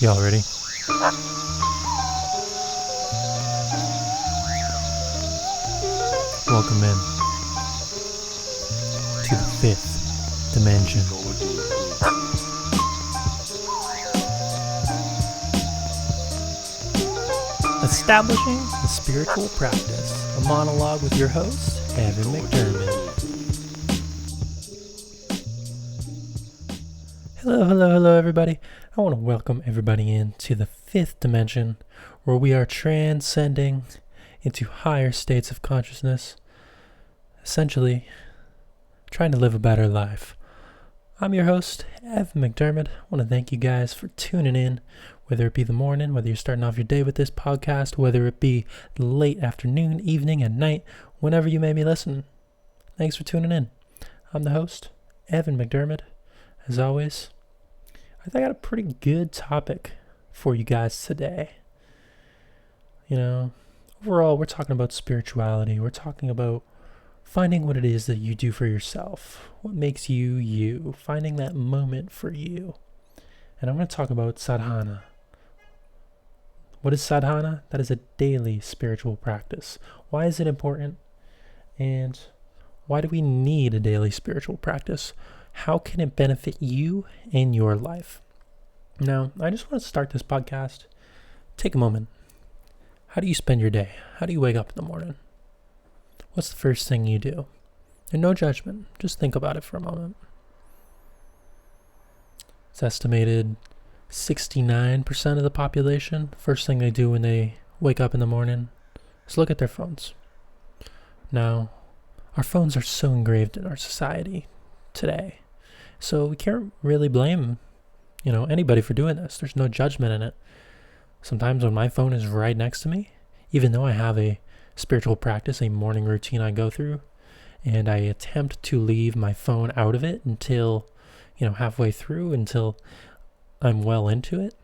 Y'all ready? Welcome in to the fifth dimension. Establishing the spiritual practice. A monologue with your host, Evan McDermod. Hello, everybody. I want to welcome everybody into the fifth dimension, where we are transcending into higher states of consciousness, essentially trying to live a better life. I'm your host, Evan McDermod. I want to thank you guys for tuning in, whether it be the morning, whether you're starting off your day with this podcast, whether it be late afternoon, evening, and night, whenever you may be listening. Thanks for tuning in. I'm the host, Evan McDermod. As always, I think I got a pretty good topic for you guys today. Overall, we're talking about spirituality. We're talking about finding what it is that you do for yourself. What makes you you. Finding that moment for you. And I'm going to talk about sadhana. What is sadhana? That is a daily spiritual practice. Why is it important? And why do we need a daily spiritual practice? How can it benefit you in your life? Now, I just want to start this podcast. Take a moment. How do you spend your day? How do you wake up in the morning? What's the first thing you do? And no judgment. Just think about it for a moment. It's estimated 69% of the population, first thing they do when they wake up in the morning is look at their phones. Now, our phones are so engraved in our society today. So we can't really blame, anybody for doing this. There's no judgment in it. Sometimes when my phone is right next to me, even though I have a spiritual practice, a morning routine I go through, and I attempt to leave my phone out of it until, halfway through, until I'm well into it.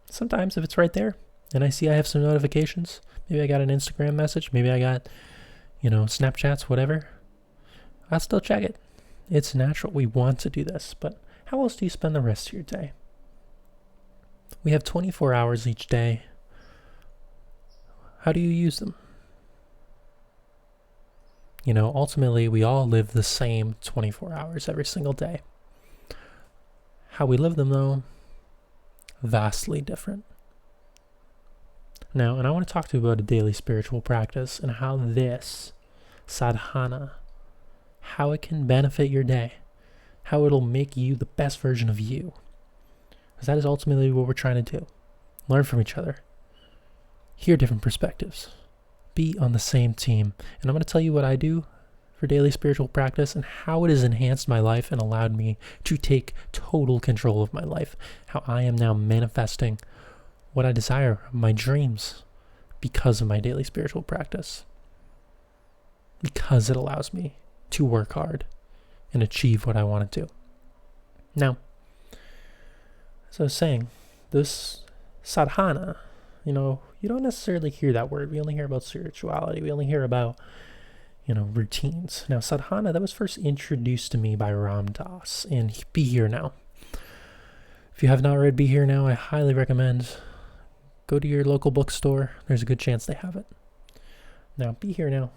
Sometimes if it's right there and I see I have some notifications, maybe I got an Instagram message, maybe I got, Snapchats, whatever, I'll still check it. It's natural. We want to do this, but how else do you spend the rest of your day? We have 24 hours each day. How do you use them? Ultimately, we all live the same 24 hours every single day. How we live them, though, vastly different. Now, and I want to talk to you about a daily spiritual practice and how this sadhana, how it can benefit your day, how it'll make you the best version of you. Because that is ultimately what we're trying to do. Learn from each other. Hear different perspectives. Be on the same team. And I'm going to tell you what I do for daily spiritual practice and how it has enhanced my life and allowed me to take total control of my life. How I am now manifesting what I desire, my dreams, because of my daily spiritual practice. Because it allows me to work hard and achieve what I want to do. Now, as I was saying, this sadhana, you don't necessarily hear that word. We only hear about spirituality. We only hear about, routines. Now, sadhana, that was first introduced to me by Ram Dass in Be Here Now. If you have not read Be Here Now, I highly recommend go to your local bookstore. There's a good chance they have it. Now, Be Here Now,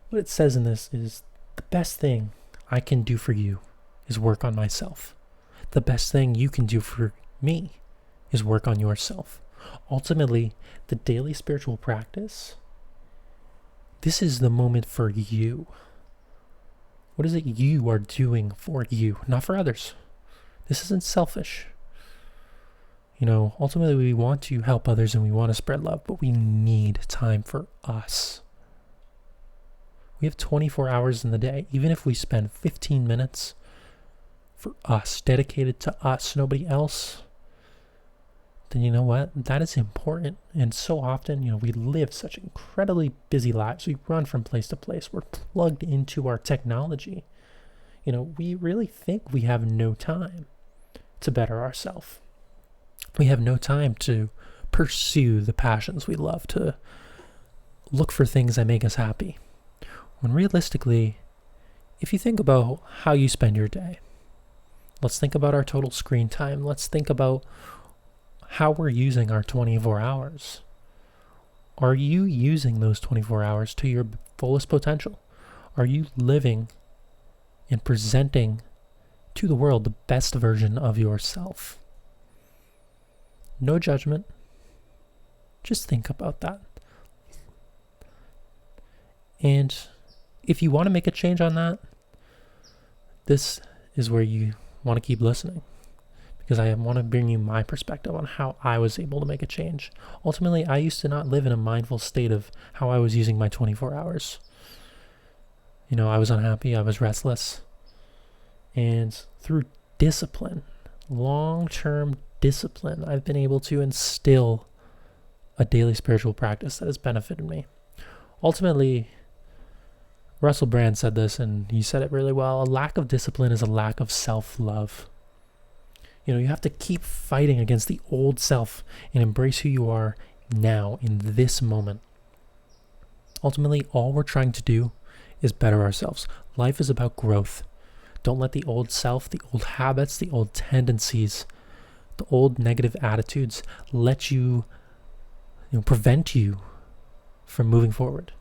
what it says in this is the best thing I can do for you is work on myself. The best thing you can do for me is work on yourself. Ultimately, the daily spiritual practice, this is the moment for you. What is it you are doing for you, not for others? This isn't selfish. Ultimately we want to help others and we want to spread love, but we need time for us. We have 24 hours in the day. Even if we spend 15 minutes for us, dedicated to us, nobody else, then you know what? That is important. And so often, we live such incredibly busy lives. We run from place to place. We're plugged into our technology. We really think we have no time to better ourselves. We have no time to pursue the passions we love, to look for things that make us happy. When realistically, if you think about how you spend your day, let's think about our total screen time. Let's think about how we're using our 24 hours. Are you using those 24 hours to your fullest potential? Are you living and presenting to the world the best version of yourself? No judgment. Just think about that. And if you want to make a change on that, this is where you want to keep listening, because I want to bring you my perspective on how I was able to make a change. Ultimately, I used to not live in a mindful state of how I was using my 24 hours. I was unhappy, I was restless. And through discipline, long-term discipline, I've been able to instill a daily spiritual practice that has benefited me. Ultimately, Russell Brand said this, and he said it really well: a lack of discipline is a lack of self-love. You have to keep fighting against the old self and embrace who you are now in this moment. Ultimately, all we're trying to do is better ourselves. Life is about growth. Don't let the old self, the old habits, the old tendencies, the old negative attitudes let you, prevent you from moving forward.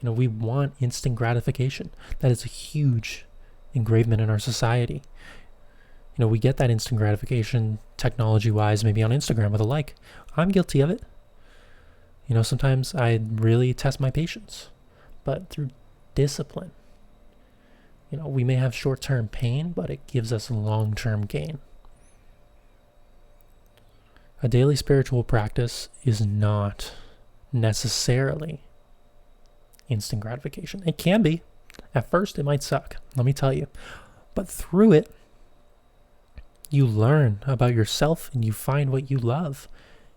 We want instant gratification. That is a huge engravement in our society. We get that instant gratification technology-wise, maybe on Instagram with a like. I'm guilty of it. Sometimes I really test my patience. But through discipline, we may have short-term pain, but it gives us long-term gain. A daily spiritual practice is not necessarily instant gratification. It can be. At first, it might suck, let me tell you. But through it, you learn about yourself and you find what you love.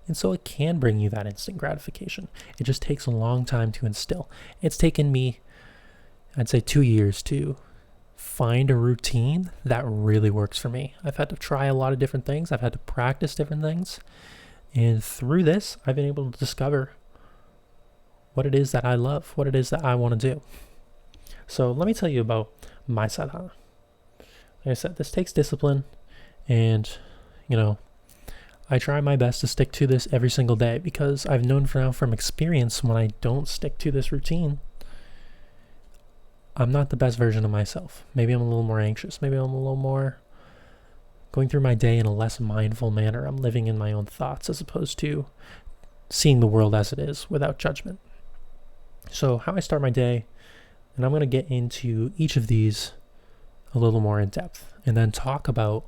And so it can bring you that instant gratification. It just takes a long time to instill. It's taken me, I'd say, 2 years to find a routine that really works for me. I've had to try a lot of different things. I've had to practice different things. And through this, I've been able to discover what it is that I love, what it is that I want to do. So let me tell you about my sadhana. Like I said, this takes discipline. And, I try my best to stick to this every single day, because I've known from experience, when I don't stick to this routine, I'm not the best version of myself. Maybe I'm a little more anxious. Maybe I'm a little more going through my day in a less mindful manner. I'm living in my own thoughts as opposed to seeing the world as it is without judgment. So how I start my day, and I'm going to get into each of these a little more in depth, and then talk about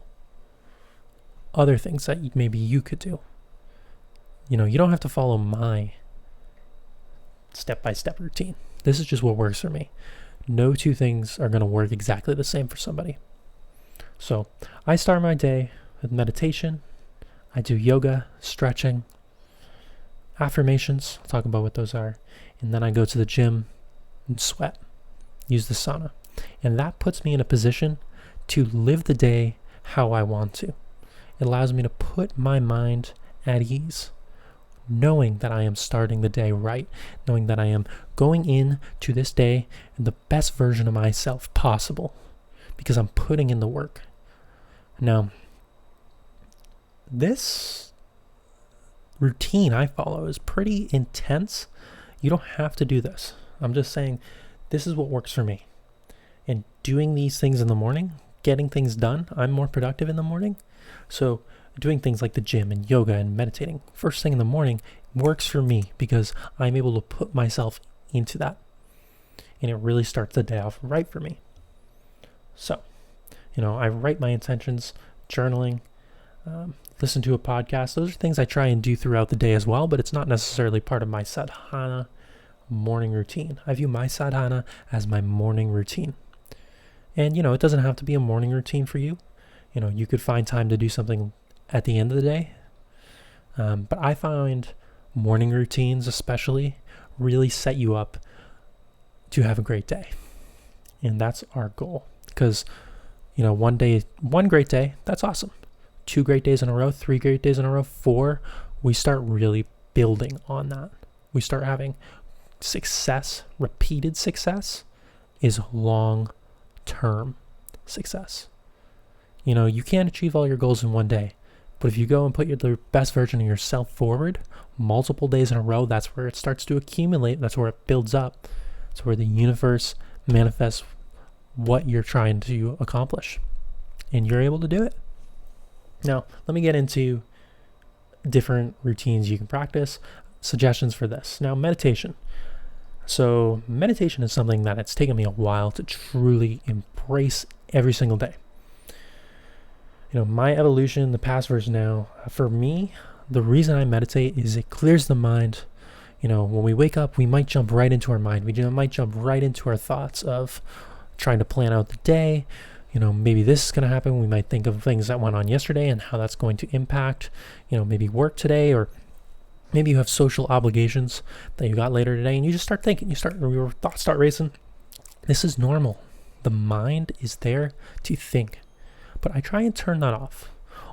other things that maybe you could do. You don't have to follow my step-by-step routine. This is just what works for me. No two things are going to work exactly the same for somebody. So I start my day with meditation. I do yoga, stretching, affirmations. I'll talk about what those are. And then I go to the gym and sweat, use the sauna. And that puts me in a position to live the day how I want to. It allows me to put my mind at ease, knowing that I am starting the day right, knowing that I am going in to this day in the best version of myself possible, because I'm putting in the work. Now, this routine I follow is pretty intense. You don't have to do this. I'm just saying this is what works for me. And doing these things in the morning, getting things done, I'm more productive in the morning. So doing things like the gym and yoga and meditating first thing in the morning works for me, because I'm able to put myself into that. And it really starts the day off right for me. So, I write my intentions, journaling, listen to a podcast. Those are things I try and do throughout the day as well, but it's not necessarily part of my sadhana morning routine. I view my sadhana as my morning routine. And, it doesn't have to be a morning routine for you. You could find time to do something at the end of the day. But I find morning routines especially really set you up to have a great day. And that's our goal. Because, one great day, that's awesome. 2 great days in a row, 3 great days in a row, 4, we start really building on that. We start having success. Repeated success is long-term success. You can't achieve all your goals in one day, But if you go and put the best version of yourself forward multiple days in a row, that's where it starts to accumulate. That's where it builds up. That's where the universe manifests what you're trying to accomplish. And you're able to do it. Now, let me get into different routines you can practice, suggestions for this. Now, meditation. So meditation is something that it's taken me a while to truly embrace every single day. My evolution, the past versus now, for me, the reason I meditate is it clears the mind. When we wake up, we might jump right into our mind. We might jump right into our thoughts of trying to plan out the day. Maybe this is going to happen. We might think of things that went on yesterday and how that's going to impact, maybe work today, or maybe you have social obligations that you got later today, and you just start thinking, your thoughts start racing. This is normal. The mind is there to think. But I try and turn that off.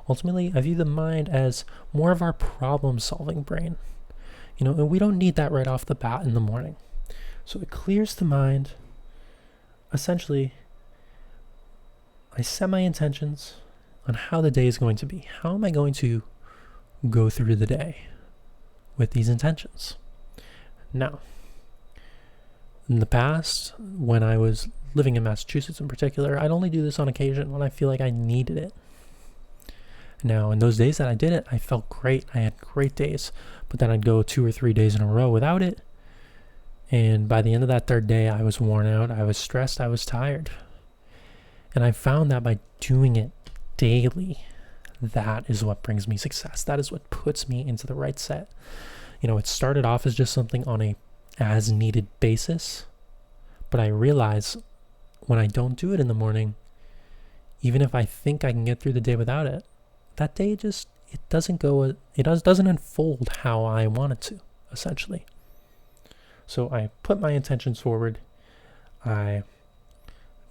Ultimately, I view the mind as more of our problem-solving brain. And we don't need that right off the bat in the morning. So it clears the mind. Essentially, I set my intentions on how the day is going to be. How am I going to go through the day with these intentions? Now, in the past, when I was living in Massachusetts in particular, I'd only do this on occasion when I feel like I needed it. Now, in those days that I did it, I felt great. I had great days. But then I'd go 2 or 3 days in a row without it. And by the end of that third day, I was worn out. I was stressed. I was tired. And I found that by doing it daily, that is what brings me success. That is what puts me into the right set. It started off as just something on a as needed basis. But I realize when I don't do it in the morning, even if I think I can get through the day without it, that day it doesn't unfold how I want it to, essentially. So I put my intentions forward, I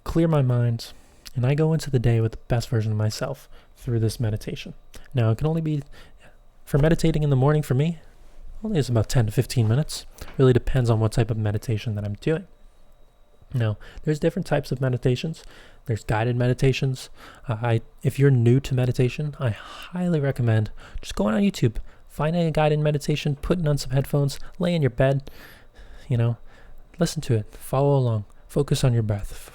clear my mind, and I go into the day with the best version of myself through this meditation. Now, it can only be, for meditating in the morning for me, only is about 10 to 15 minutes. Really depends on what type of meditation that I'm doing. Now, there's different types of meditations. There's guided meditations. If you're new to meditation, I highly recommend just going on YouTube, finding a guided meditation, putting on some headphones, lay in your bed, listen to it, follow along, focus on your breath,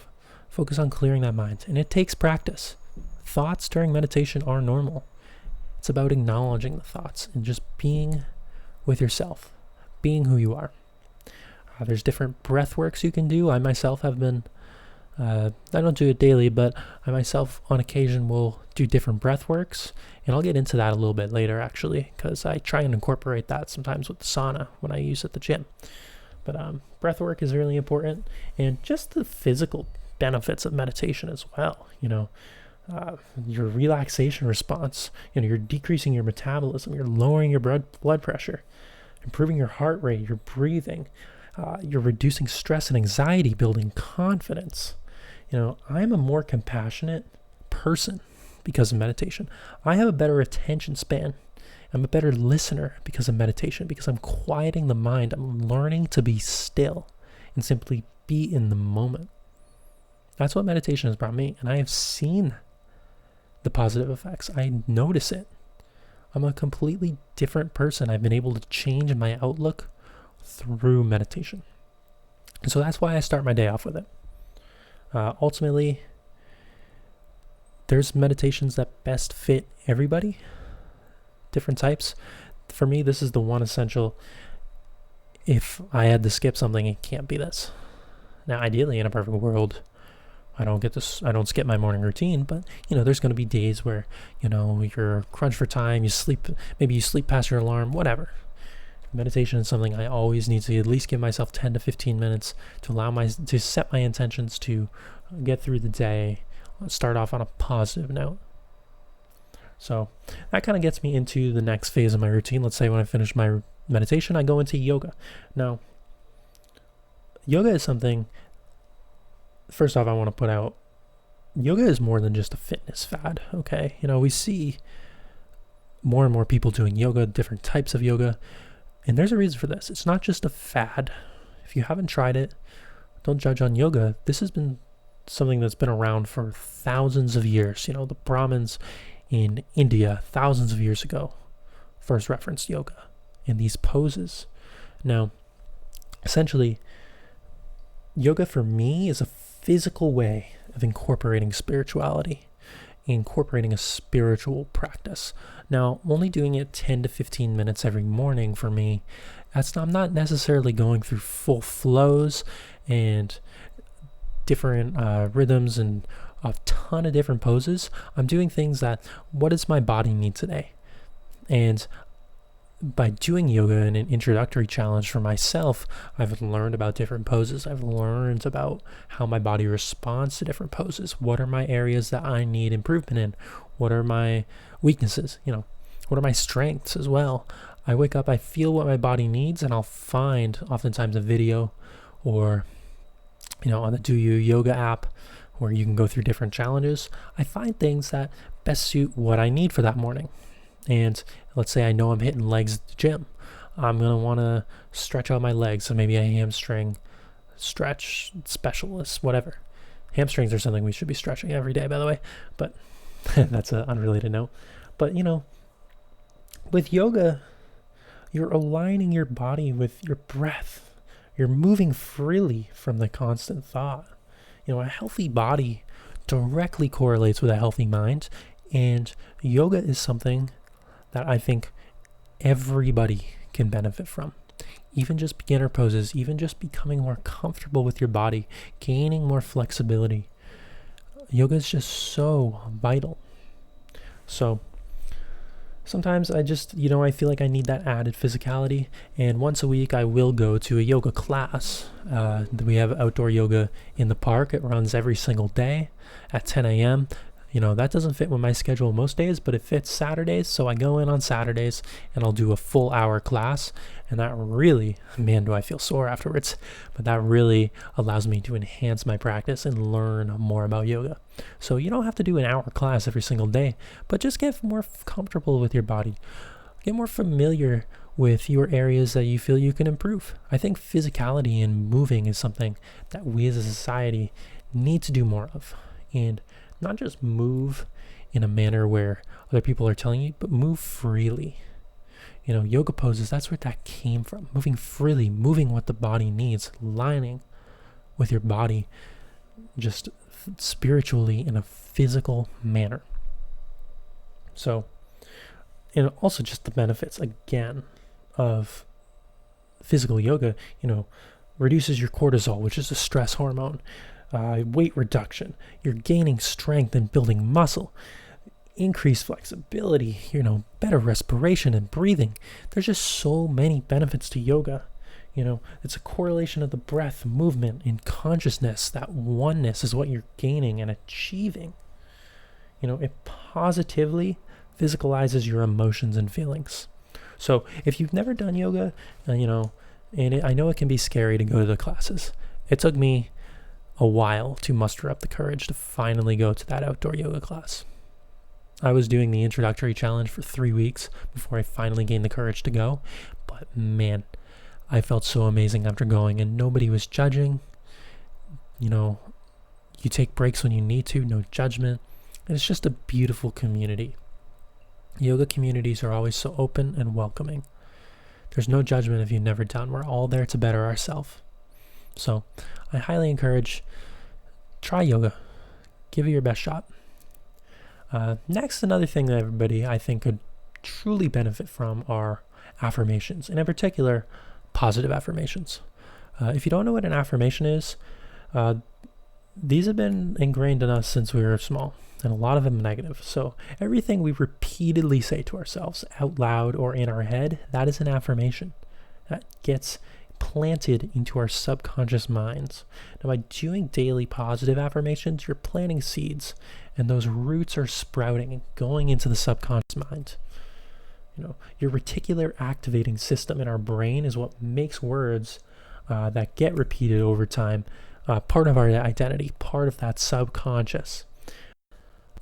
focus on clearing that mind. And it takes practice. Thoughts during meditation are normal. It's about acknowledging the thoughts and just being with yourself, being who you are. There's different breath works you can do. I myself have been, I don't do it daily, but I myself on occasion will do different breath works. And I'll get into that a little bit later, actually, because I try and incorporate that sometimes with the sauna when I use at the gym. But breath work is really important. And just the physical benefits of meditation as well. Your relaxation response, you're decreasing your metabolism, you're lowering your blood pressure, improving your heart rate, your breathing. You're reducing stress and anxiety, building confidence. I'm a more compassionate person because of meditation. I have a better attention span. I'm a better listener because of meditation, because I'm quieting the mind. I'm learning to be still and simply be in the moment. That's what meditation has brought me, and I have seen the positive effects. I notice it. I'm a completely different person. I've been able to change my outlook through meditation. And so that's why I start my day off with it. Ultimately, there's meditations that best fit everybody, different types. For me, this is the one essential. If I had to skip something, it can't be this. Now, ideally, in a perfect world, I don't skip my morning routine, but there's going to be days where you're crunched for time, maybe you sleep past your alarm, whatever. Meditation is something I always need to at least give myself 10 to 15 minutes to set my intentions to get through the day, start off on a positive note. So that kind of gets me into the next phase of my routine. Let's say when I finish my meditation, I go into yoga. Now, yoga is something, first off, I want to put out, yoga is more than just a fitness fad, okay? We see more and more people doing yoga, different types of yoga. And there's a reason for this. It's not just a fad. If you haven't tried it, don't judge on yoga. This has been something that's been around for thousands of years. The Brahmins in India thousands of years ago first referenced yoga in these poses. Now, essentially, yoga for me is a physical way of incorporating spirituality, incorporating a spiritual practice. Now, only doing it 10 to 15 minutes every morning for me, I'm not necessarily going through full flows and different rhythms and a ton of different poses. I'm doing things that, what does my body need today? And by doing yoga in an introductory challenge for myself, I've learned about different poses. I've learned about how my body responds to different poses. What are my areas that I need improvement in? What are my weaknesses? What are my strengths as well? I wake up, I feel what my body needs, and I'll find oftentimes a video or, on the Do You Yoga app where you can go through different challenges. I find things that best suit what I need for that morning. And let's say I know I'm hitting legs at the gym. I'm going to want to stretch out my legs. So maybe a hamstring stretch specialist, whatever. Hamstrings are something we should be stretching every day, by the way. But that's an unrelated note. But, with yoga, you're aligning your body with your breath. You're moving freely from the constant thought. A healthy body directly correlates with a healthy mind. And yoga is something that I think everybody can benefit from. Even just beginner poses, even just becoming more comfortable with your body, gaining more flexibility. Yoga is just so vital. So sometimes I just, I feel like I need that added physicality. And once a week I will go to a yoga class. We have outdoor yoga in the park. It runs every single day at 10 a.m. That doesn't fit with my schedule most days, but it fits Saturdays. So I go in on Saturdays and I'll do a full hour class. And that really, man, do I feel sore afterwards. But that really allows me to enhance my practice and learn more about yoga. So you don't have to do an hour class every single day, but just get more comfortable with your body. Get more familiar with your areas that you feel you can improve. I think physicality and moving is something that we as a society need to do more of. And not just move in a manner where other people are telling you, but move freely. Yoga poses, that's where that came from. Moving freely, moving what the body needs, aligning with your body just spiritually in a physical manner. So, and also just the benefits, again, of physical yoga, reduces your cortisol, which is a stress hormone. Weight reduction, you're gaining strength and building muscle, increased flexibility, better respiration and breathing. There's just so many benefits to yoga. It's a correlation of the breath, movement, and consciousness. That oneness is what you're gaining and achieving. It positively physicalizes your emotions and feelings. So if you've never done yoga, I know it can be scary to go to the classes. It took me a while to muster up the courage to finally go to that outdoor yoga class. I was doing the introductory challenge for 3 weeks before I finally gained the courage to go. But man, I felt so amazing after going, and nobody was judging. You take breaks when you need to, no judgment. And it's just a beautiful community. Yoga communities are always so open and welcoming. There's no judgment if you've never done. We're all there to better ourselves. So I highly encourage, try yoga. Give it your best shot. Next, another thing that everybody I think could truly benefit from are affirmations, and in particular, positive affirmations. If you don't know what an affirmation is, these have been ingrained in us since we were small, and a lot of them negative. So everything we repeatedly say to ourselves out loud or in our head, that is an affirmation. That gets planted into our subconscious minds. Now, by doing daily positive affirmations, you're planting seeds, and those roots are sprouting and going into the subconscious mind. Your reticular activating system in our brain is what makes words that get repeated over time part of our identity, part of that subconscious.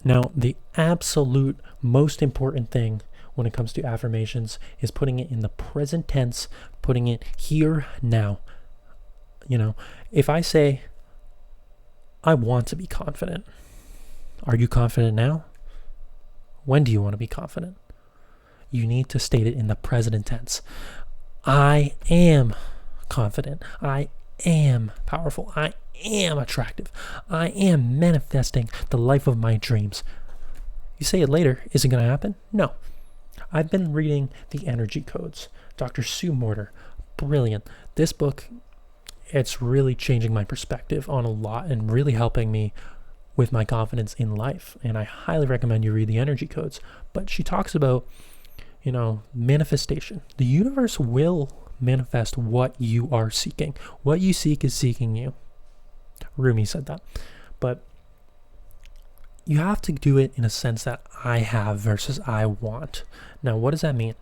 Now, the absolute most important thing when it comes to affirmations is putting it in the present tense, putting it here, now. If I say, I want to be confident, are you confident now? When do you want to be confident? You need to state it in the present tense. I am confident. I am powerful. I am attractive. I am manifesting the life of my dreams. You say it later, is it going to happen? No. I've been reading The Energy Codes. Dr. Sue Morter, brilliant. This book, it's really changing my perspective on a lot and really helping me with my confidence in life. And I highly recommend you read The Energy Codes. But she talks about, manifestation. The universe will manifest what you are seeking. What you seek is seeking you. Rumi said that. But you have to do it in a sense that I have versus I want. Now, what does that mean?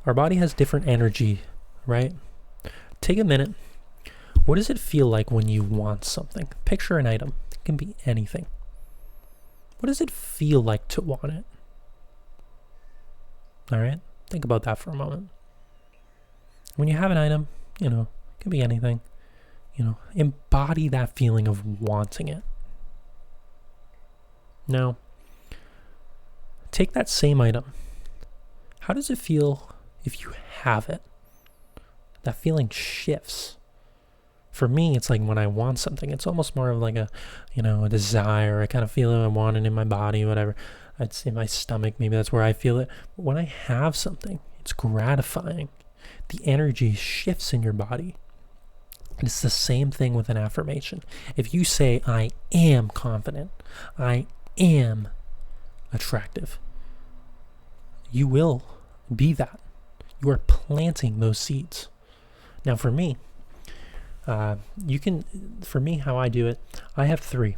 Our body has different energy, right? Take a minute. What does it feel like when you want something? Picture an item. It can be anything. What does it feel like to want it? All right? Think about that for a moment. When you have an item, it can be anything. Embody that feeling of wanting it. Now, take that same item. How does it feel if you have it? That feeling shifts. For me, it's like when I want something, it's almost more of like a desire. I kind of feel it, I want it in my body, whatever. It's in my stomach, maybe that's where I feel it. But when I have something, it's gratifying. The energy shifts in your body. And it's the same thing with an affirmation. If you say, I am confident, I am attractive, you will be that. You are planting those seeds. Now for me, how I do it, I have 3.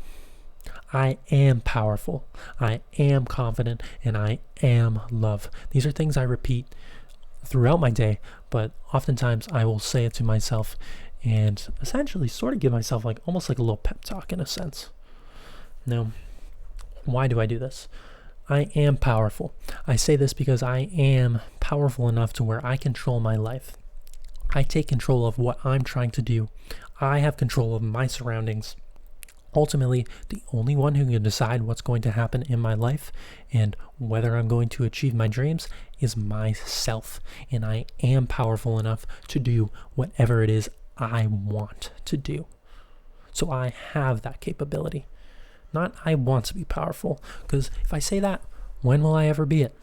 I am powerful, I am confident, and I am love. These are things I repeat throughout my day, but oftentimes I will say it to myself and essentially sort of give myself almost like a little pep talk in a sense. Now, why do I do this? I am powerful. I say this because I am powerful enough to where I control my life. I take control of what I'm trying to do. I have control of my surroundings. Ultimately, the only one who can decide what's going to happen in my life and whether I'm going to achieve my dreams is myself. And I am powerful enough to do whatever it is I want to do. So I have that capability. Not I want to be powerful, because if I say that, when will I ever be it?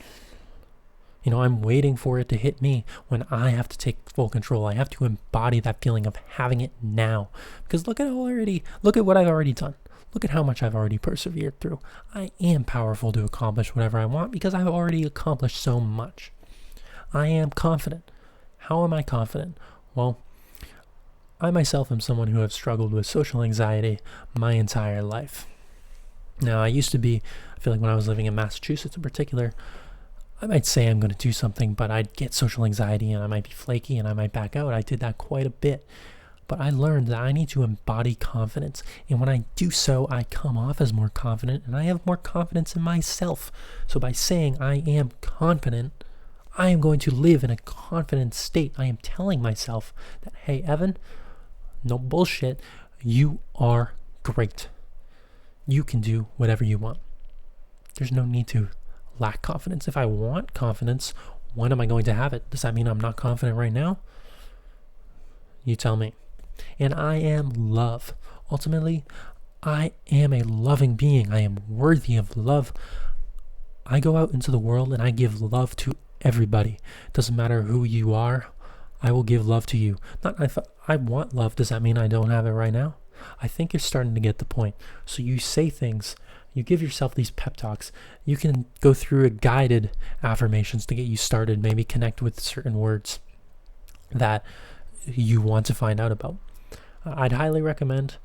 I'm waiting for it to hit me when I have to take full control. I have to embody that feeling of having it now. Because look at what I've already done. Look at how much I've already persevered through. I am powerful to accomplish whatever I want because I've already accomplished so much. I am confident. How am I confident? Well, I myself am someone who have struggled with social anxiety my entire life. Now, I feel like when I was living in Massachusetts in particular, I might say I'm going to do something, but I'd get social anxiety and I might be flaky and I might back out. I did that quite a bit. But I learned that I need to embody confidence. And when I do so, I come off as more confident and I have more confidence in myself. So by saying I am confident, I am going to live in a confident state. I am telling myself that, hey, Evan, no bullshit. You are great. You can do whatever you want. There's no need to lack confidence. If I want confidence, when am I going to have it? Does that mean I'm not confident right now? You tell me. And I am love. Ultimately, I am a loving being. I am worthy of love. I go out into the world and I give love to everybody. Doesn't matter who you are, I will give love to you. Not if I want love, does that mean I don't have it right now? I think you're starting to get the point. So you say things, you give yourself these pep talks. You can go through a guided affirmations to get you started, maybe connect with certain words that you want to find out about. I'd highly recommend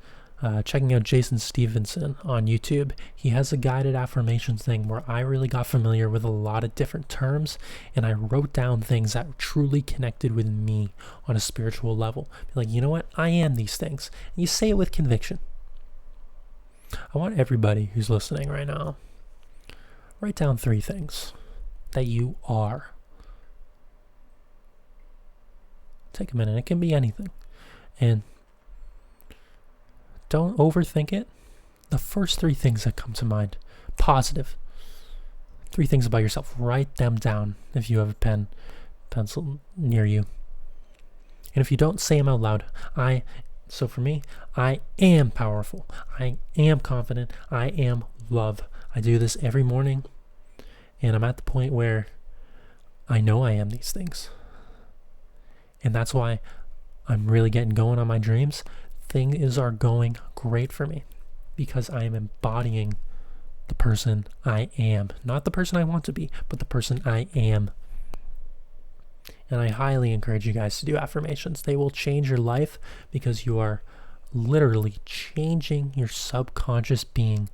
checking out Jason Stevenson on YouTube. He has a guided affirmations thing where I really got familiar with a lot of different terms and I wrote down things that truly connected with me on a spiritual level. Be like, you know what? I am these things. And you say it with conviction. I want everybody who's listening right now, write down 3 things that you are. Take a minute. It can be anything. And don't overthink it. The first 3 things that come to mind, positive. 3 things about yourself. Write them down if you have a pencil near you. And if you don't, say them out loud. So for me, I am powerful. I am confident. I am love. I do this every morning, and I'm at the point where I know I am these things. And that's why I'm really getting going on my dreams. Things are going great for me because I am embodying the person I am. Not the person I want to be, but the person I am. And I highly encourage you guys to do affirmations. They will change your life because you are literally changing your subconscious being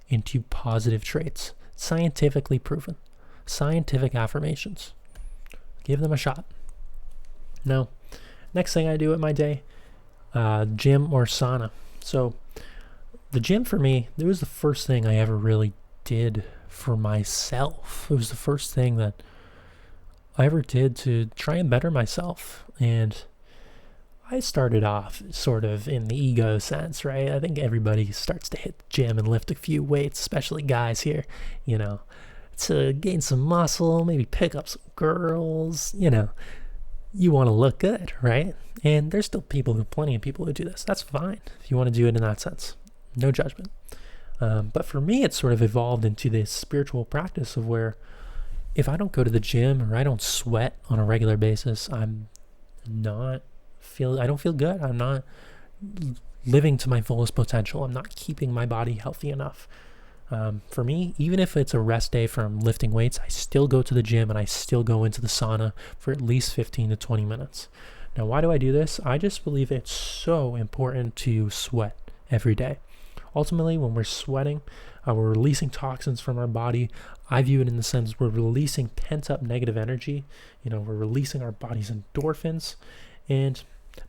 into positive traits. Scientifically proven. Scientific affirmations. Give them a shot. Now, next thing I do at my day, gym or sauna. So the gym for me, it was the first thing I ever really did for myself. It was the first thing that I ever did to try and better myself. And I started off sort of in the ego sense, right? I think everybody starts to hit the gym and lift a few weights, especially guys here, to gain some muscle, maybe pick up some girls, you want to look good, right? And there's still plenty of people who do this. That's fine if you want to do it in that sense. No judgment. But for me, it's sort of evolved into this spiritual practice of where if I don't go to the gym or I don't sweat on a regular basis, I don't feel good. I'm not living to my fullest potential. I'm not keeping my body healthy enough. For me, even if it's a rest day from lifting weights, I still go to the gym and I still go into the sauna for at least 15 to 20 minutes. Now, why do I do this? I just believe it's so important to sweat every day. Ultimately, when we're sweating, we're releasing toxins from our body. I view it in the sense we're releasing pent-up negative energy. We're releasing our body's endorphins. And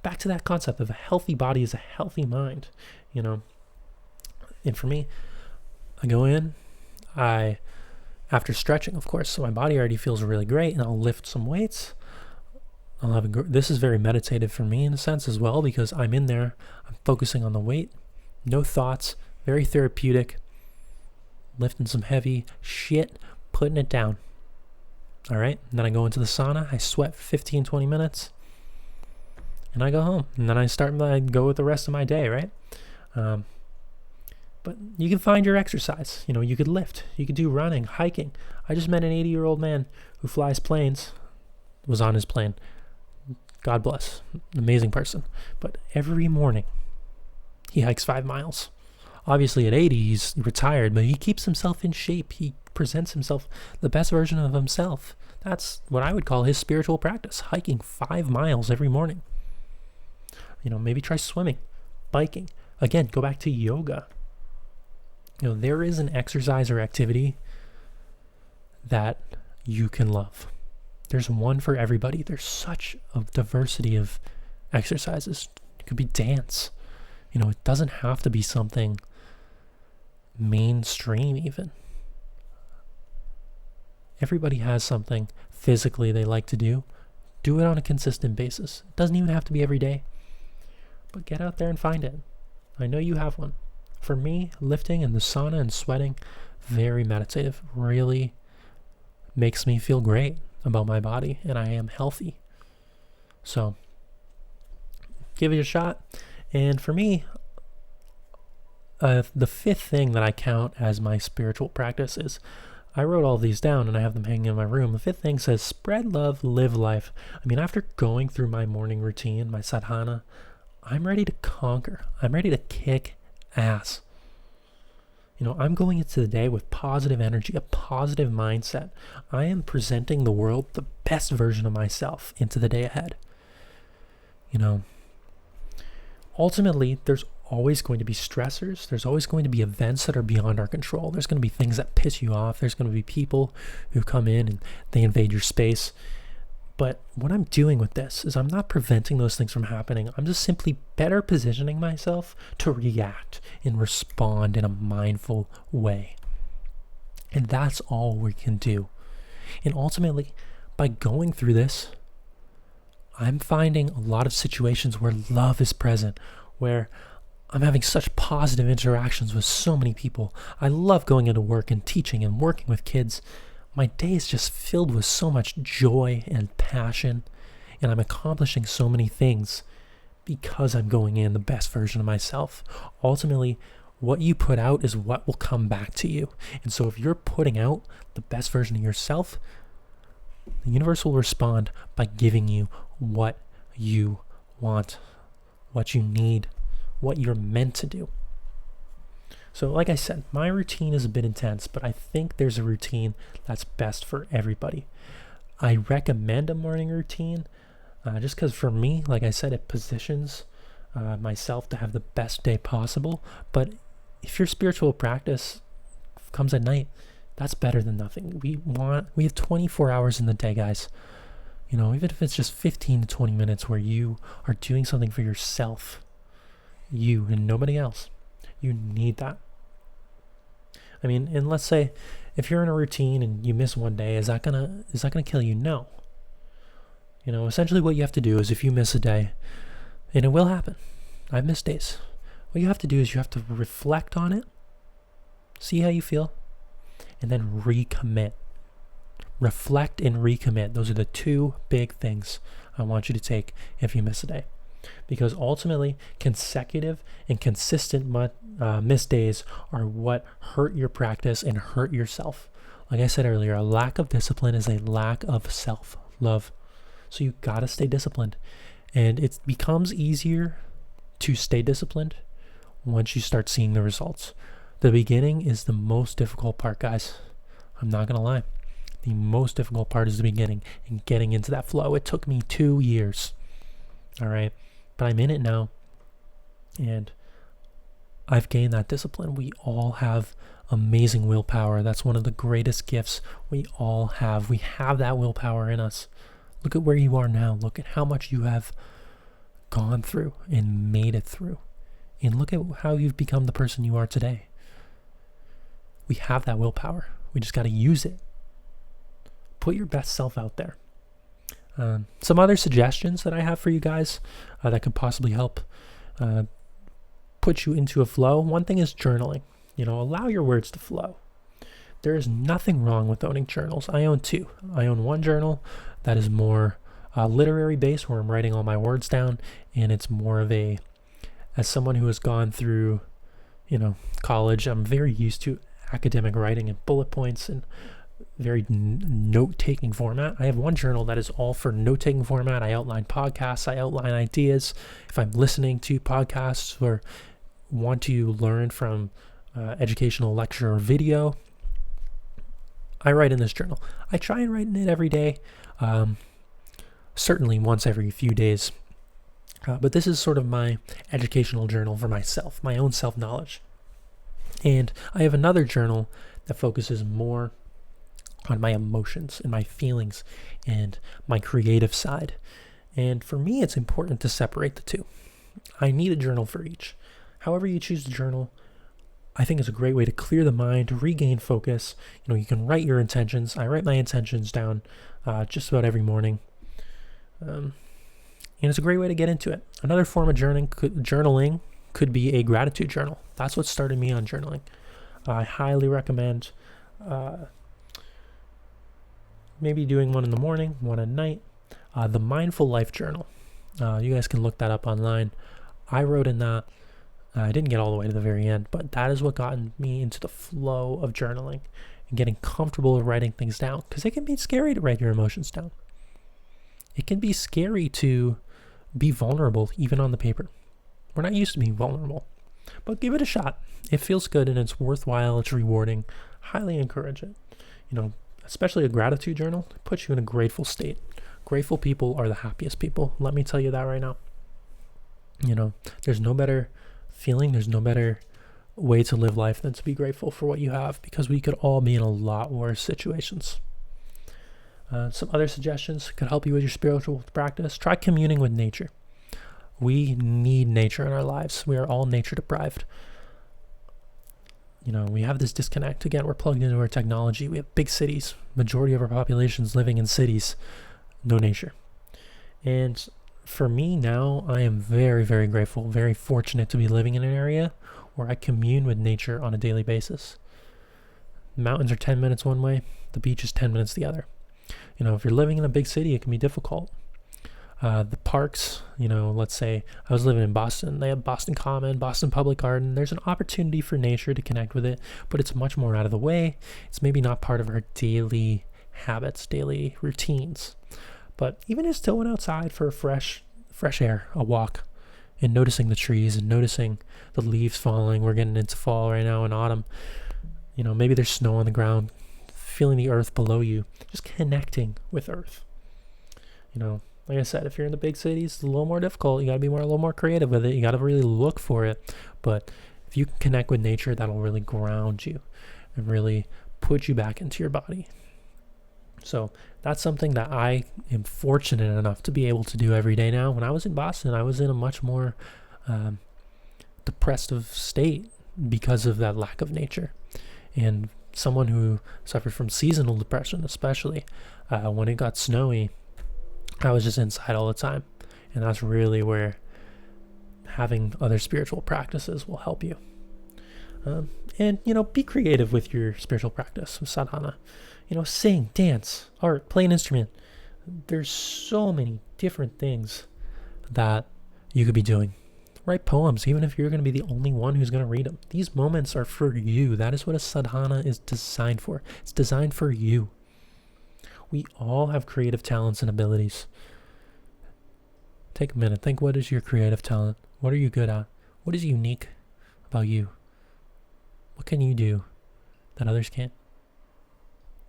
back to that concept of a healthy body is a healthy mind, And for me, I go in, after stretching, of course, so my body already feels really great, and I'll lift some weights. This is very meditative for me in a sense as well, because I'm in there, I'm focusing on the weight, no thoughts, very therapeutic, lifting some heavy shit, putting it down. All right, and then I go into the sauna, I sweat for 15, 20 minutes, and I go home, and then I go with the rest of my day, right? But you can find your exercise. You could lift, you could do running, hiking. I just met an 80-year-old man who flies planes, was on his plane. God bless, amazing person. But every morning, he hikes 5 miles. Obviously at 80, he's retired, but he keeps himself in shape. He presents himself the best version of himself. That's what I would call his spiritual practice, hiking 5 miles every morning. Maybe try swimming, biking. Again, go back to yoga. There is an exercise or activity that you can love. There's one for everybody. There's such a diversity of exercises. It could be dance. It doesn't have to be something mainstream even. Everybody has something physically they like to do. Do it on a consistent basis. It doesn't even have to be every day. But get out there and find it. I know you have one. For me, lifting in the sauna and sweating, very meditative, really makes me feel great about my body, and I am healthy. So, give it a shot. And for me, the 5th thing that I count as my spiritual practice is, I wrote all these down and I have them hanging in my room. The 5th thing says, spread love, live life. After going through my morning routine, my sadhana, I'm ready to conquer. I'm ready to kick ass. I'm going into the day with positive energy, a positive mindset. I am presenting the world the best version of myself into the day ahead. Ultimately, there's always going to be stressors. There's always going to be events that are beyond our control. There's going to be things that piss you off. There's going to be people who come in and they invade your space. But what I'm doing with this is I'm not preventing those things from happening. I'm just simply better positioning myself to react and respond in a mindful way. And that's all we can do. And ultimately, by going through this, I'm finding a lot of situations where love is present, where I'm having such positive interactions with so many people. I love going into work and teaching and working with kids. my day is just filled with so much joy and passion, and I'm accomplishing so many things because I'm going in the best version of myself. Ultimately, what you put out is what will come back to you. And so if you're putting out the best version of yourself, the universe will respond by giving you what you want, what you need, what you're meant to do. So like I said, my routine is a bit intense, but I think there's a routine that's best for everybody. I recommend a morning routine just because for me, like I said, it positions myself to have the best day possible. But if your spiritual practice comes at night, that's better than nothing. We have 24 hours in the day, guys. Even if it's just 15 to 20 minutes where you are doing something for yourself, you and nobody else. You need that. And let's say if you're in a routine and you miss one day, is that gonna kill you? No. Essentially what you have to do is if you miss a day, and it will happen. I've missed days. What you have to do is you have to reflect on it, see how you feel, and then recommit. Reflect and recommit. Those are the two big things I want you to take if you miss a day. Because ultimately, consecutive and consistent missed days are what hurt your practice and hurt yourself. Like I said earlier, a lack of discipline is a lack of self-love. So you gotta stay disciplined. And it becomes easier to stay disciplined once you start seeing the results. The beginning is the most difficult part, guys. I'm not gonna lie. The most difficult part is the beginning and getting into that flow. It took me 2 years. All right. But I'm in it now, and I've gained that discipline. We all have amazing willpower. That's one of the greatest gifts we all have. We have that willpower in us. Look at where you are now. Look at how much you have gone through and made it through. And look at how you've become the person you are today. We have that willpower. We just got to use it. Put your best self out there. Some other suggestions that I have for you guys that could possibly help put you into a flow. One thing is journaling. Allow your words to flow. There is nothing wrong with owning journals. I own 2. I own one journal that is more literary based, where I'm writing all my words down, and it's more of as someone who has gone through, college, I'm very used to academic writing and bullet points and very note-taking format. I have one journal that is all for note-taking format. I outline podcasts, I outline ideas. If I'm listening to podcasts or want to learn from educational lecture or video, I write in this journal. I try and write in it every day, certainly once every few days. But this is sort of my educational journal for myself, my own self-knowledge. And I have another journal that focuses more on my emotions and my feelings and my creative side. And for me, it's important to separate the two. I need a journal for each. However you choose to journal, I think it's a great way to clear the mind, to regain focus. You can write your intentions. I write my intentions down just about every morning. And it's a great way to get into it. Another form of journaling could be a gratitude journal. That's what started me on journaling. I highly recommend maybe doing one in the morning, one at night. The Mindful Life Journal. You guys can look that up online. I wrote in that. I didn't get all the way to the very end, but that is what got me into the flow of journaling and getting comfortable with writing things down, because it can be scary to write your emotions down. It can be scary to be vulnerable even on the paper. We're not used to being vulnerable, but give it a shot. It feels good and it's worthwhile. It's rewarding. Highly encourage it. Especially a gratitude journal, puts you in a grateful state. Grateful people are the happiest people. Let me tell you that right now. There's no better feeling, there's no better way to live life than to be grateful for what you have, because we could all be in a lot worse situations. Some other suggestions could help you with your spiritual practice. Try communing with nature. We need nature in our lives. We are all nature deprived. We have this disconnect. Again, we're plugged into our technology. We have big cities. Majority of our population's living in cities. No nature. And for me now, I am very, very grateful, very fortunate to be living in an area where I commune with nature on a daily basis. Mountains are 10 minutes one way. The beach is 10 minutes the other. If you're living in a big city, it can be difficult. The parks, let's say I was living in Boston. They have Boston Common, Boston Public Garden. There's an opportunity for nature to connect with it, but it's much more out of the way. It's maybe not part of our daily habits, daily routines. But even just still went outside for a fresh air, a walk, and noticing the trees and noticing the leaves falling. We're getting into fall right now in autumn. Maybe there's snow on the ground, feeling the earth below you, just connecting with earth. Like I said, if you're in the big cities, it's a little more difficult. You got to be a little more creative with it. You got to really look for it. But if you can connect with nature, that'll really ground you and really put you back into your body. So that's something that I am fortunate enough to be able to do every day now. When I was in Boston, I was in a much more depressive state because of that lack of nature. And someone who suffered from seasonal depression, especially when it got snowy, I was just inside all the time. And that's really where having other spiritual practices will help you. And be creative with your spiritual practice of sadhana. Sing, dance, art, play an instrument. There's so many different things that you could be doing. Write poems, even if you're going to be the only one who's going to read them. These moments are for you. That is what a sadhana is designed for. It's designed for you. We all have creative talents and abilities. Take a minute. Think, what is your creative talent? What are you good at? What is unique about you? What can you do that others can't?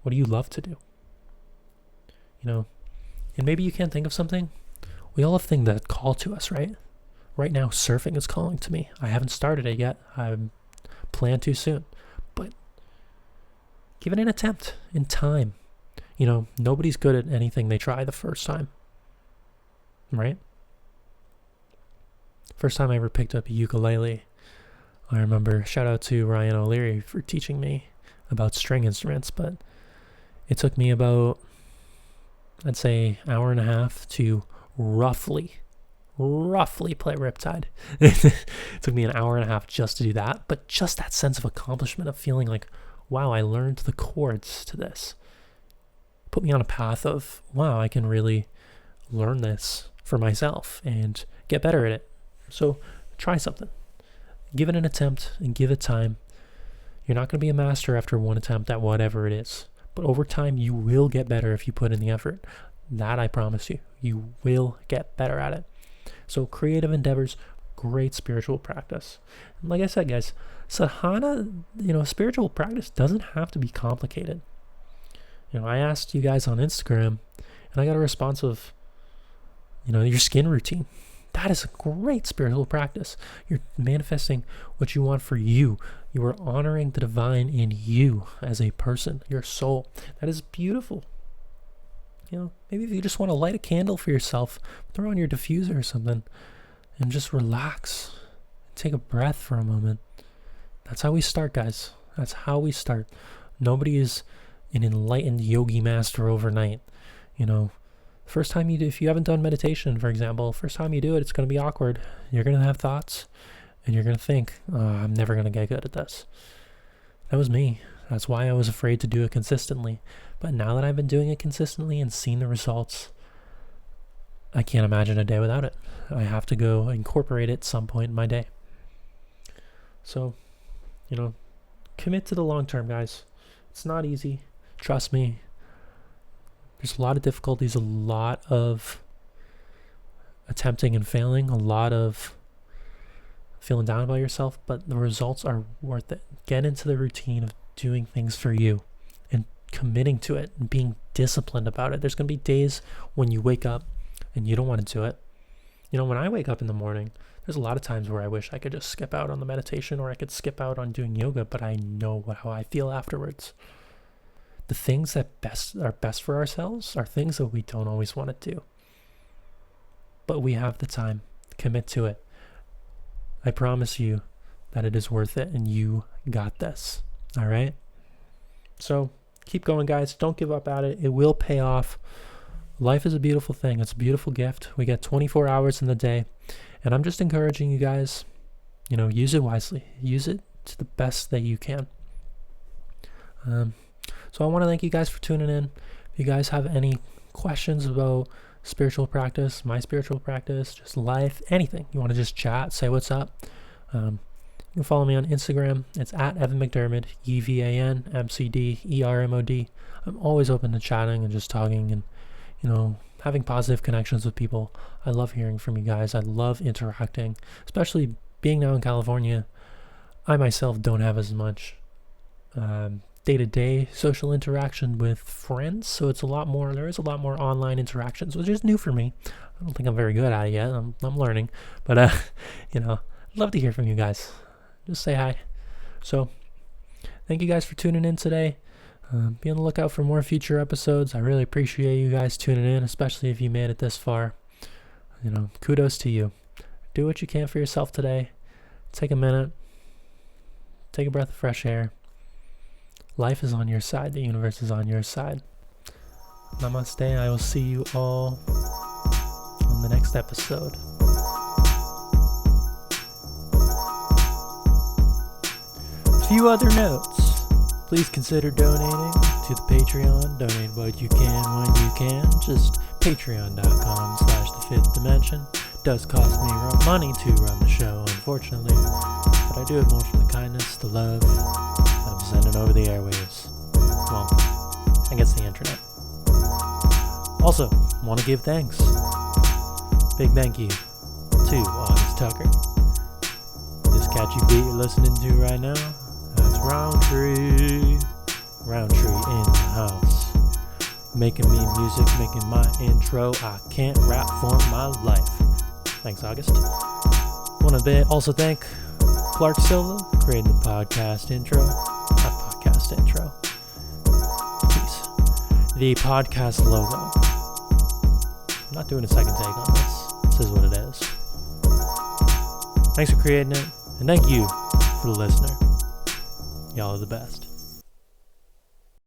What do you love to do? And maybe you can't think of something. We all have things that call to us, right? Right now, surfing is calling to me. I haven't started it yet. I plan to soon. But give it an attempt in time. Nobody's good at anything they try the first time. Right? First time I ever picked up a ukulele, I remember, shout out to Ryan O'Leary for teaching me about string instruments, but it took me about, I'd say, hour and a half to roughly play Riptide. It took me an hour and a half just to do that, but just that sense of accomplishment of feeling like, wow, I learned the chords to this. Put me on a path of, wow, I can really learn this for myself and get better at it. So try something. Give it an attempt and give it time. You're not going to be a master after one attempt at whatever it is. But over time, you will get better if you put in the effort. That I promise you. You will get better at it. So creative endeavors, great spiritual practice. And like I said, guys, sadhana, spiritual practice doesn't have to be complicated. I asked you guys on Instagram, and I got a response of, your skin routine. That is a great spiritual practice. You're manifesting what you want for you. You are honoring the divine in you as a person, your soul. That is beautiful. Maybe if you just want to light a candle for yourself, throw on your diffuser or something, and just relax. Take a breath for a moment. That's how we start, guys. That's how we start. Nobody is an enlightened yogi master overnight. First time you do, if you haven't done meditation, for example, first time you do it, it's going to be awkward. You're going to have thoughts, and you're going to think, I'm never going to get good at this. That was me. That's why I was afraid to do it consistently. But now that I've been doing it consistently and seen the results, I can't imagine a day without it. I have to go incorporate it at some point in my day. So, commit to the long term, guys. It's not easy. Trust me. There's a lot of difficulties, a lot of attempting and failing, a lot of feeling down about yourself, but the results are worth it. Get into the routine of doing things for you and committing to it and being disciplined about it. There's going to be days when you wake up and you don't want to do it. When I wake up in the morning, there's a lot of times where I wish I could just skip out on the meditation or I could skip out on doing yoga, but I know how I feel afterwards. The things that are best for ourselves are things that we don't always want to do. But we have the time. Commit to it. I promise you that it is worth it and you got this. All right? So keep going, guys. Don't give up at it. It will pay off. Life is a beautiful thing. It's a beautiful gift. We get 24 hours in the day. And I'm just encouraging you guys, use it wisely. Use it to the best that you can. So I want to thank you guys for tuning in. If you guys have any questions about spiritual practice, my spiritual practice, just life, anything, you want to just chat, say what's up, you can follow me on Instagram. It's at Evan McDermod, EvanMcDermod. I'm always open to chatting and just talking and, having positive connections with people. I love hearing from you guys. I love interacting, especially being now in California. I myself don't have as much day-to-day social interaction with friends, so there is a lot more online interactions, which is new for me. I don't think I'm very good at it yet. I'm learning, but I'd love to hear from you guys. Just say hi. So thank you guys for tuning in today. Be on the lookout for more future episodes. I really appreciate you guys tuning in, especially if you made it this far. Kudos to you. Do what you can for yourself today. Take a minute. Take a breath of fresh air. Life is on your side. The universe is on your side. Namaste. I will see you all on the next episode. A few other notes. Please consider donating to the Patreon. Donate what you can when you can. Just patreon.com/thefifthdimension. Does cost me money to run the show, unfortunately, but I do it more for the kindness, the love that I'm sending over the airwaves. Well, I guess the internet. Also, want to give thanks. Big thank you to August Tucker. This catchy beat you're listening to right now, that's Roundtree in the house. Making me music, making my intro. I can't rap for my life. Thanks, August. Want to also thank Clark Silva, creating the podcast intro. Not podcast intro. Jeez. The podcast logo. I'm not doing a second take on this. This is what it is. Thanks for creating it, and thank you for the listener. Y'all are the best.